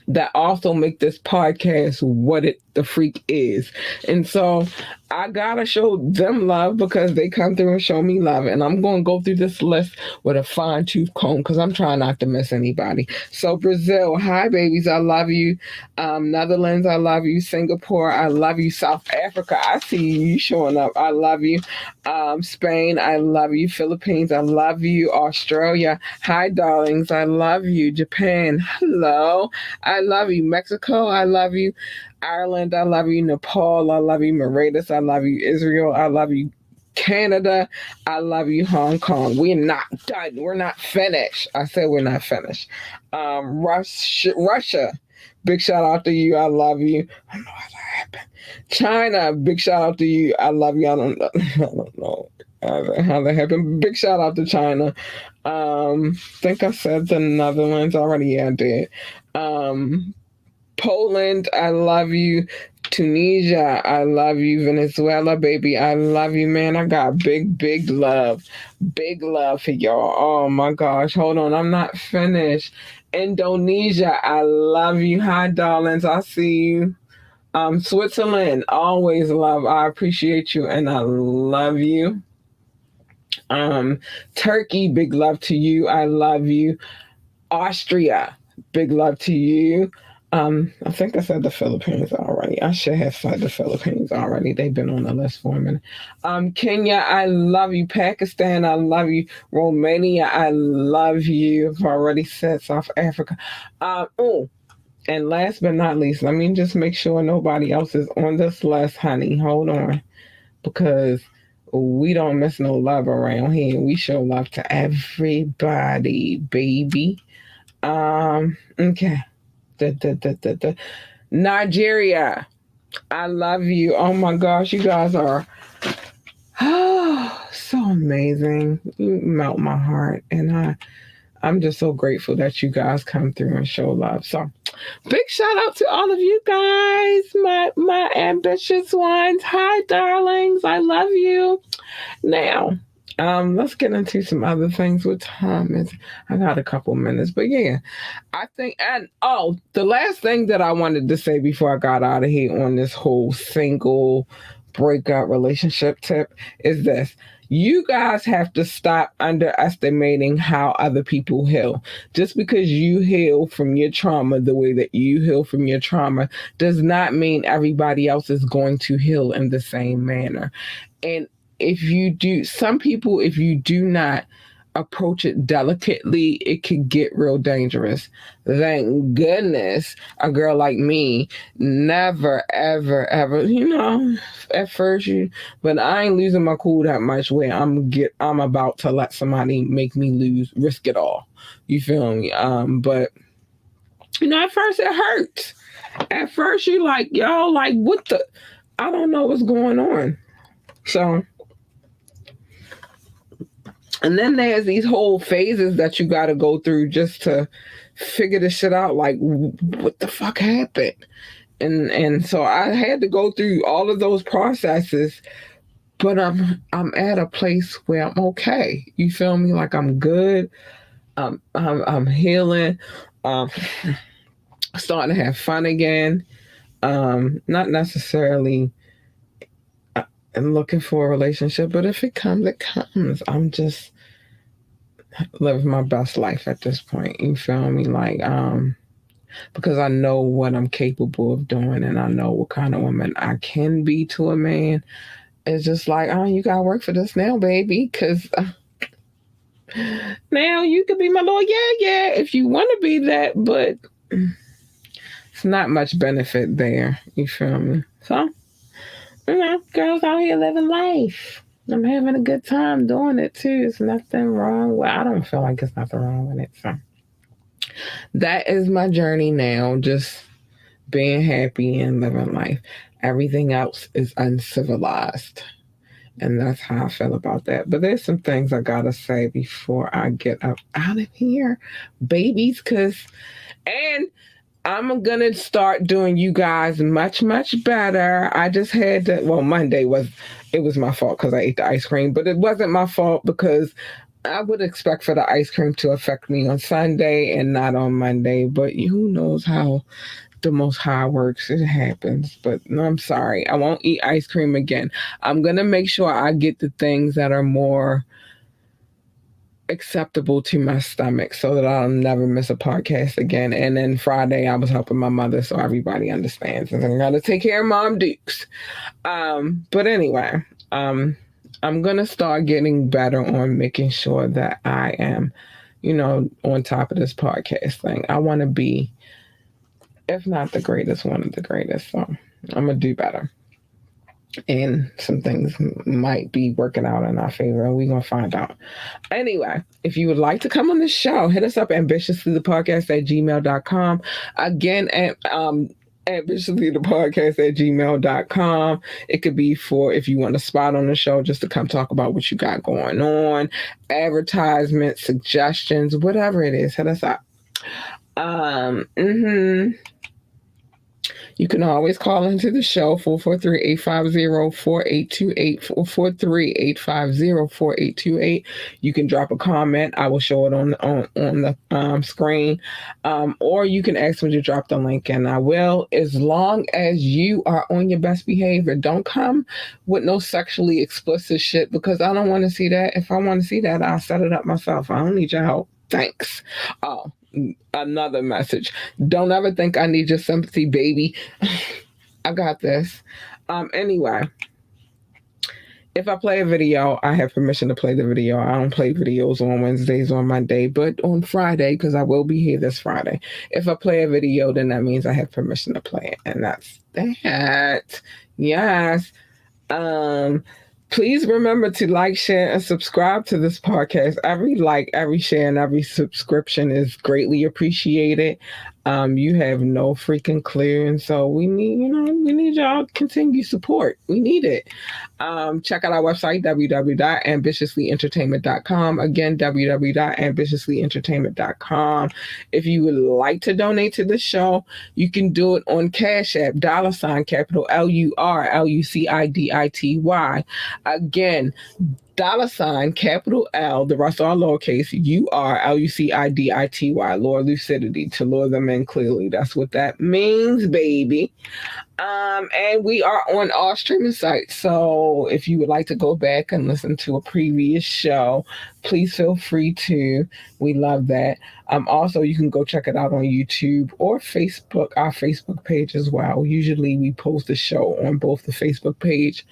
that also make this podcast what it the freak is. And so I gotta show them love because they come through and show me love. And I'm gonna go through this list with a fine-tooth comb because I'm trying not to miss anybody. So Brazil, hi babies, I love you. Netherlands, I love you. Singapore, I love you. South Africa, I see you showing up. I love you. Spain, I love you. Philippines, I love you. Australia, hi darlings, I love you. Japan, hello, I love you. Mexico, I love you. Ireland, I love you. Nepal, I love you. Mauritius, I love you. Israel, I love you. Canada, I love you. Hong Kong, we're not done. We're not finished. I said we're not finished. Russia, big shout out to you. I love you. I don't know how that happened. China, big shout out to you. I love you. I don't know how that happened. Big shout out to China. Think I said the Netherlands already. Yeah, I did. Poland, I love you. Tunisia, I love you. Venezuela, baby, I love you, man. I got big love. Big love for y'all. Oh my gosh. Hold on. I'm not finished. Indonesia, I love you. Hi, darlings. I see you. Switzerland, always love. I appreciate you and I love you. Turkey, big love to you. I love you. Austria, big love to you. I think I said the Philippines already. I should have said the Philippines already. They've been on the list for a minute. Kenya, I love you. Pakistan, I love you. Romania, I love you. I've already said South Africa. Oh, and last but not least, let me just make sure nobody else is on this list, honey. Hold on, because we don't miss no love around here. We show love to everybody, baby. Okay. Nigeria, I love you. Oh my gosh, you guys are so amazing. You melt my heart, and I'm just so grateful that you guys come through and show love. So, big shout out to all of you guys, my ambitious ones. Hi, darlings, I love you. Now, let's get into some other things with time. I got a couple minutes, but yeah, I think, and the last thing that I wanted to say before I got out of here on this whole single breakup relationship tip is this. You guys have to stop underestimating how other people heal. Just because you heal from your trauma the way that you heal from your trauma does not mean everybody else is going to heal in the same manner. And if you do not approach it delicately, it could get real dangerous. Thank goodness a girl like me never, ever, ever, at first but I ain't losing my cool that much where I'm about to let somebody make me risk it all. You feel me? But at first it hurts. At first you like, yo, like I don't know what's going on. So, and then there's these whole phases that you got to go through just to figure this shit out. Like, what the fuck happened? And so I had to go through all of those processes, but I'm at a place where I'm okay. You feel me? Like I'm good. I'm healing. Starting to have fun again. Not necessarily and looking for a relationship, but if it comes, it comes. I'm just living my best life at this point. You feel me? Like, because I know what I'm capable of doing and I know what kind of woman I can be to a man. It's just like, you gotta work for this now, baby, because now you could be my Lord. Yeah, if you want to be that, but it's not much benefit there. You feel me? So, girls out here living life. I'm having a good time doing it too. There's nothing wrong with I don't feel like there's nothing wrong with it. So that is my journey now. Just being happy and living life. Everything else is uncivilized. And that's how I feel about that. But there's some things I gotta say before I get up out of here, babies, and I'm going to start doing you guys much, much better. I just had to, Monday was my fault because I ate the ice cream, but it wasn't my fault because I would expect for the ice cream to affect me on Sunday and not on Monday, but who knows how the Most High works. It happens, but no, I'm sorry. I won't eat ice cream again. I'm going to make sure I get the things that are more acceptable to my stomach so that I'll never miss a podcast again. And then Friday I was helping my mother, so everybody understands. And I gotta take care of Mom Dukes. But anyway, I'm gonna start getting better on making sure that I am, on top of this podcast thing. I wanna be, if not the greatest, one of the greatest. So I'm gonna do better. And some things might be working out in our favor. We're going to find out. Anyway, if you would like to come on the show, hit us up ambitiouslythepodcast@gmail.com. Again, at ambitiouslythepodcast@gmail.com. It could be for if you want a spot on the show just to come talk about what you got going on, advertisements, suggestions, whatever it is, hit us up. You can always call into the show, 443-850-4828, 443-850-4828. You can drop a comment. I will show it on the screen. Or you can ask me to drop the link, and I will, as long as you are on your best behavior. Don't come with no sexually explicit shit, because I don't want to see that. If I want to see that, I'll set it up myself. I don't need your help. Thanks. Oh, another message. Don't ever think I need your sympathy, baby. I got this. Anyway, if I play a video, I have permission to play the video. I don't play videos on Wednesdays or Monday, but on Friday, because I will be here this Friday. If I play a video, then that means I have permission to play it. And that's that. Yes. Please remember to like, share, and subscribe to this podcast. Every like, every share, and every subscription is greatly appreciated. You have no freaking clue, and so we need y'all continued support. We need it. Check out our website, www.ambitiouslyentertainment.com. Again, www.ambitiouslyentertainment.com. If you would like to donate to the show, you can do it on Cash App, capital LURLUCIDITY. Again, capital L, the rest are lowercase, URLUCIDITY, Lure Lucidity, to lure them in clearly. That's what that means, baby. And we are on all streaming sites. So if you would like to go back and listen to a previous show, please feel free to. We love that. Also, you can go check it out on YouTube or Facebook, our Facebook page as well. Usually we post the show on both the Facebook page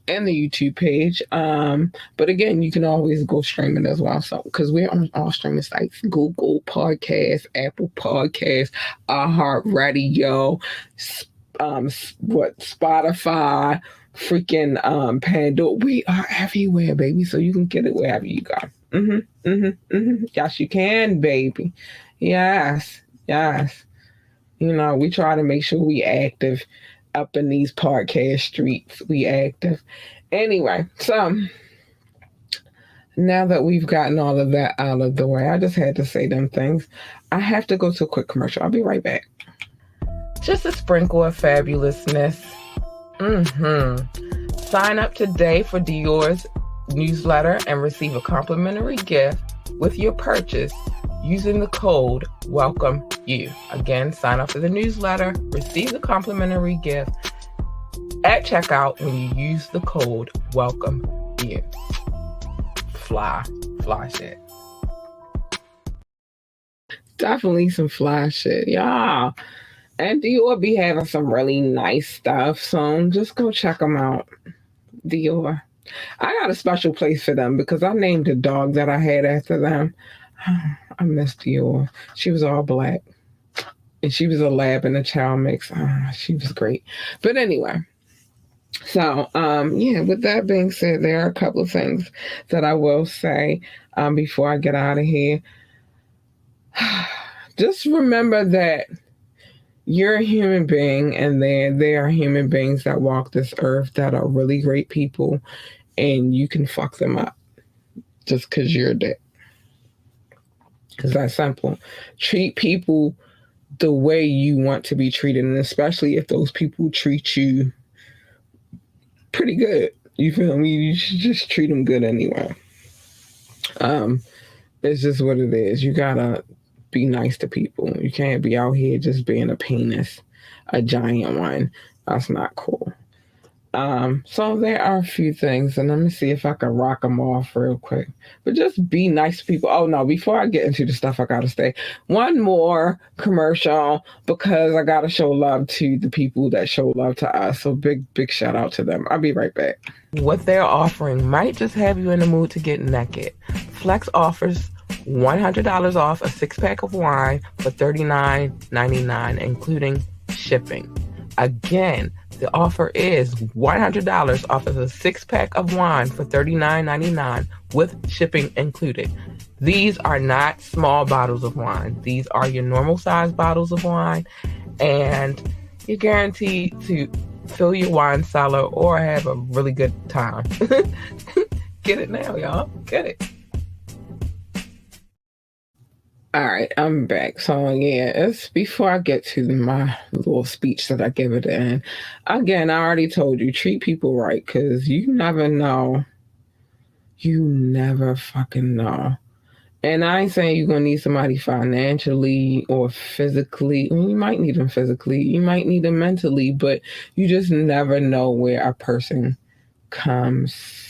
and the YouTube page. But again, you can always go streaming as well. So, because we're on all streaming sites: Google Podcasts, Apple Podcasts, iHeartRadio, Spotify, freaking Pandora. We are everywhere, baby. So you can get it wherever you go. Yes, you can, baby. Yes. We try to make sure we active up in these podcast streets. We active. Anyway, so now that we've gotten all of that out of the way, I just had to say them things. I have to go to a quick commercial. I'll be right back. Just a sprinkle of fabulousness. Sign up today for Dior's newsletter and receive a complimentary gift with your purchase using the code WELCOME-YOU. Again, sign up for the newsletter, receive the complimentary gift at checkout when you use the code WELCOME-YOU. Fly shit. Definitely some fly shit, y'all. And Dior be having some really nice stuff, so just go check them out. Dior. I got a special place for them because I named a dog that I had after them. I miss Dior. She was all black. And she was a lab and a child mix. She was great. But anyway. So, with that being said, there are a couple of things that I will say before I get out of here. Just remember that you're a human being, and there are human beings that walk this earth that are really great people, and you can fuck them up just because you're a dick. It's that simple. Treat people the way you want to be treated, and especially if those people treat you pretty good. You feel me? You should just treat them good anyway. It's just what it is. You gotta be nice to people. You can't be out here just being a penis, a giant one. That's not cool. So there are a few things, and let me see if I can rock them off real quick. But just be nice to people. Oh no, before I get into the stuff, I gotta say one more commercial because I gotta show love to the people that show love to us. So big shout out to them. I'll be right back. What they're offering might just have you in the mood to get naked. Flex offers $100 off a 6-pack of wine for $39.99, including shipping. Again, the offer is $100 off of a 6-pack of wine for $39.99 with shipping included. These are not small bottles of wine. These are your normal size bottles of wine, and you're guaranteed to fill your wine cellar or have a really good time. Get it now, y'all. Get it. All right, I'm back. So yeah, it's before I get to my little speech that I give at the end. Again, I already told you, treat people right, because you never know. You never fucking know. And I ain't saying you're gonna need somebody financially or physically. Well, you might need them physically, you might need them mentally, but you just never know where a person comes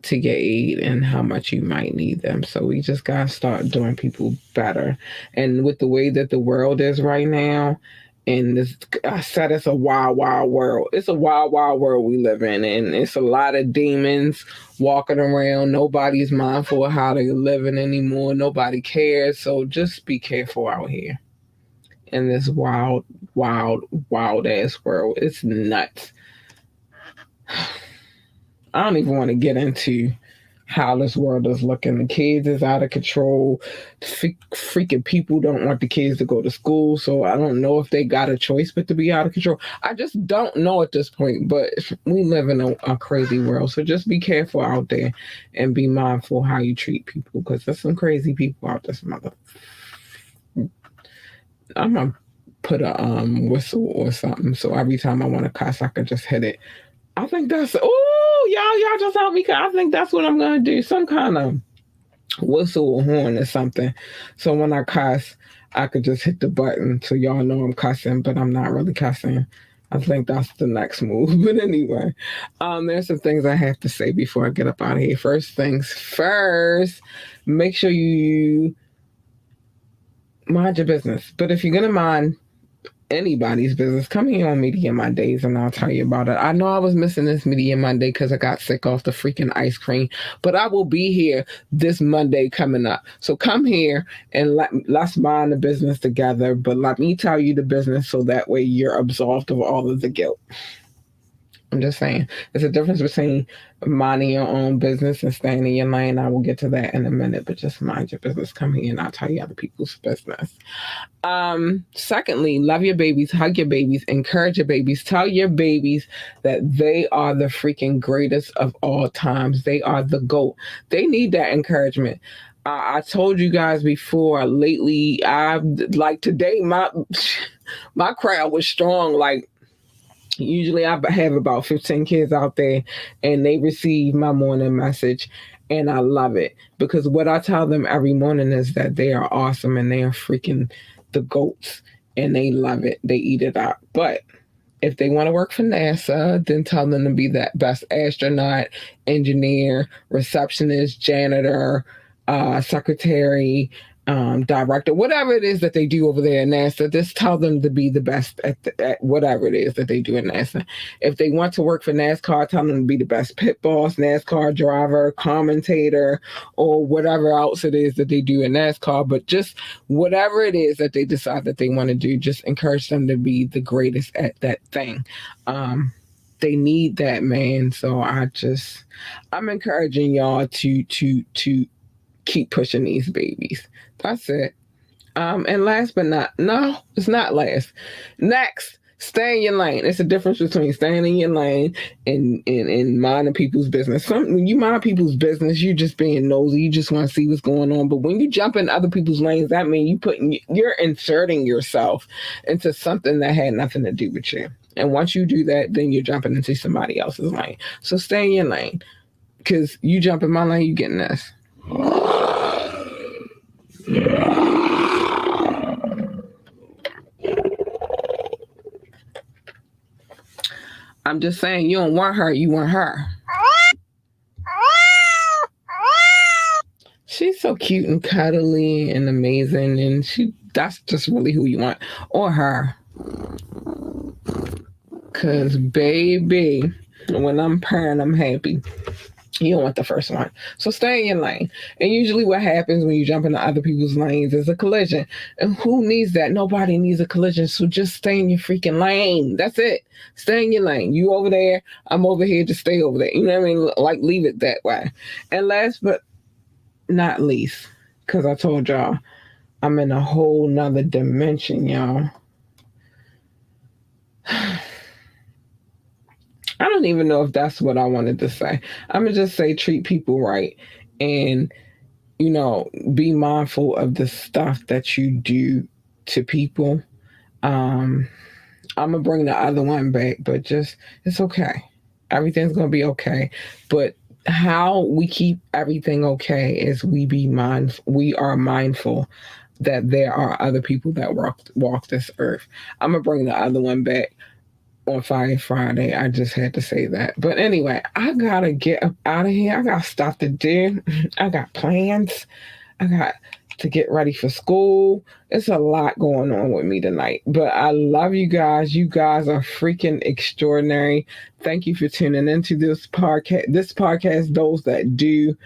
to get aid and how much you might need them. So we just gotta start doing people better. And with the way that the world is right now, and this, I said it's a wild, wild world. It's a wild, wild world we live in, and it's a lot of demons walking around. Nobody's mindful of how they're living anymore. Nobody cares. So just be careful out here in this wild, wild, wild ass world. It's nuts. I don't even want to get into how this world is looking. The kids is out of control. Freaking people don't want the kids to go to school. So I don't know if they got a choice but to be out of control. I just don't know at this point. But we live in a crazy world. So just be careful out there and be mindful how you treat people, because there's some crazy people out this mother. I'm gonna put a whistle or something, so every time I want to cuss, I can just hit it. I think that's, oh, y'all just help me. I think that's what I'm gonna do. Some kind of whistle or horn or something. So when I cuss, I could just hit the button so y'all know I'm cussing, but I'm not really cussing. I think that's the next move. But anyway, there's some things I have to say before I get up out of here. First things first, make sure you mind your business. But if you're gonna mind anybody's business, come here on Media Mondays and I'll tell you about it. I know I was missing this Media Monday because I got sick off the freaking ice cream, but I will be here this Monday coming up. So come here and let's mind the business together, but let me tell you the business so that way you're absolved of all of the guilt. I'm just saying, there's a difference between minding your own business and staying in your lane. I will get to that in a minute, but just mind your business. Come here and I'll tell you other people's business. Secondly, love your babies, hug your babies, encourage your babies, tell your babies that they are the freaking greatest of all times. They are the GOAT. They need that encouragement. I told you guys before, lately, like today, my crowd was strong. Like, usually I have about 15 kids out there and they receive my morning message, and I love it because what I tell them every morning is that they are awesome and they are freaking the GOATs, and they love it. They eat it up. But if they want to work for NASA, then tell them to be that best astronaut, engineer, receptionist, janitor, secretary, director, whatever it is that they do over there at NASA. Just tell them to be the best at whatever it is that they do at NASA. If they want to work for NASCAR, tell them to be the best pit boss, NASCAR driver, commentator, or whatever else it is that they do in NASCAR. But just whatever it is that they decide that they want to do, just encourage them to be the greatest at that thing. They need that, man. So I'm encouraging y'all to keep pushing these babies. That's it. And last but not, no, it's not last. Next, stay in your lane. It's a difference between staying in your lane and minding people's business. When you mind people's business, you just being nosy. You just want to see what's going on. But when you jump in other people's lanes, that means you're inserting yourself into something that had nothing to do with you. And once you do that, then you're jumping into somebody else's lane. So stay in your lane, because you jump in my lane, you getting this. I'm just saying, you don't want her, you want her. She's so cute and cuddly and amazing, and that's just really who you want. Or her. Cause baby, when I'm purring, I'm happy. You don't want the first one. So stay in your lane. And usually what happens when you jump into other people's lanes is a collision. And who needs that? Nobody needs a collision. So just stay in your freaking lane. That's it. Stay in your lane. You over there, I'm over here, just stay over there. You know what I mean? Like, leave it that way. And last but not least, because I told y'all, I'm in a whole nother dimension, y'all. I don't even know if that's what I wanted to say. I'm going to just say treat people right. And be mindful of the stuff that you do to people. Um, I'm gonna bring the other one back, but just it's okay. Everything's gonna be okay. But how we keep everything okay is we are mindful that there are other people that walk this earth. I'm gonna bring the other one back on Fire Friday. I just had to say that. But anyway, I gotta get up out of here. I got stuff to do. I got plans. I got to get ready for school. It's a lot going on with me tonight. But I love you guys. You guys are freaking extraordinary. Thank you for tuning into this podcast. Those that do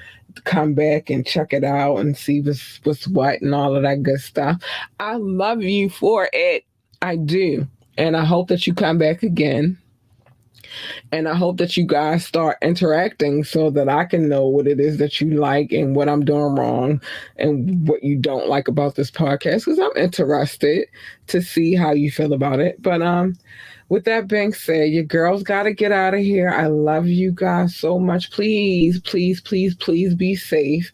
come back and check it out and see what's what and all of that good stuff. I love you for it. I do. And I hope that you come back again. And I hope that you guys start interacting so that I can know what it is that you like and what I'm doing wrong and what you don't like about this podcast, because I'm interested to see how you feel about it. But with that being said, your girls got to get out of here. I love you guys so much. Please, please, please, please be safe.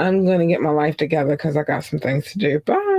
I'm going to get my life together because I got some things to do. Bye.